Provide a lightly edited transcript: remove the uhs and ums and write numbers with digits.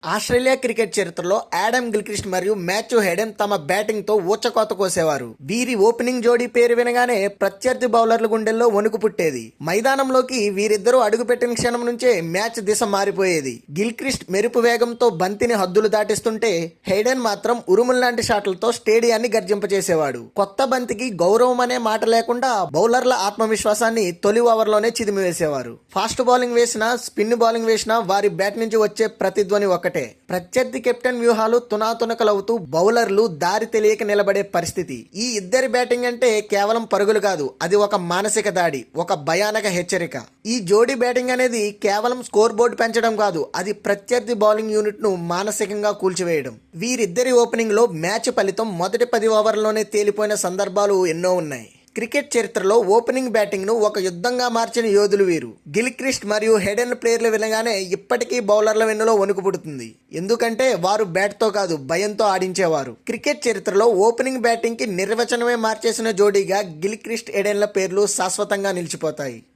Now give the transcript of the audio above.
Australia cricket చరిత్రలో Adam Gilchrist మరియు Matthew Hayden తమ బ్యాటింగ్ తో ఊచకోత కోసేవారు. వీరి ఓపెనింగ్ జోడీ పేరు వినగానే ప్రత్యర్థి బౌలర్ల గుండెల్లో వణుకు పుట్టేది. మైదానంలోకి వీరిద్దరూ అడుగుపెట్టిన క్షణం నుంచే మ్యాచ్ దిశ మారిపోయేది. గిల్క్రిస్ట్ మెరుపు వేగంతో బంతిని హద్దులు దాటిస్తుంటే హెడెన్ మాత్రం ఉరుముల్లాంటి షాట్లతో స్టేడియాన్ని గర్జింపచేసేవాడు. కొత్త బంతికి గౌరవం అనే మాట లేకుండా బౌలర్ల ఆత్మవిశ్వాసాన్ని తొలి ఓవర్లోనే చిదిమివేసేవారు. ఫాస్ట్ బౌలింగ్ వేసినా, స్పిన్ బౌలింగ్ వేసినా వారి బ్యాట్ నుంచి వచ్చే ప్రతిధ్వని ఒకటే. ప్రత్యర్థి కెప్టెన్ వ్యూహాలు తునాతునకలవుతూ బౌలర్లు దారి తెలియక నిలబడే పరిస్థితి. ఈ ఇద్దరి బ్యాటింగ్ అంటే కేవలం పరుగులు కాదు, అది ఒక మానసిక దాడి, ఒక భయానక హెచ్చరిక. ఈ జోడీ బ్యాటింగ్ అనేది కేవలం స్కోర్ బోర్డు పెంచడం కాదు, అది ప్రత్యర్థి బౌలింగ్ యూనిట్ ను మానసికంగా కూల్చివేయడం. వీరిద్దరి ఓపెనింగ్ లో మ్యాచ్ ఫలితం మొదటి 10 ఓవర్లలోనే తేలిపోయిన సందర్భాలు ఎన్నో ఉన్నాయి. క్రికెట్ చరిత్రలో ఓపెనింగ్ బ్యాటింగ్ ను ఒక యుద్ధంగా మార్చిన యోధులు వీరు. గిల్క్రిస్ట్ మరియు హెడెన్ ప్లేయర్లు వినగానే ఇప్పటికీ బౌలర్ల వెన్నులో వణుకు పుడుతుంది. ఎందుకంటే వారు బ్యాట్ తో కాదు, భయంతో ఆడించేవారు. క్రికెట్ చరిత్రలో ఓపెనింగ్ బ్యాటింగ్ కి నిర్వచనమే మార్చేసిన జోడీగా గిల్క్రిస్ట్, హెడెన్ల పేర్లు శాశ్వతంగా నిలిచిపోతాయి.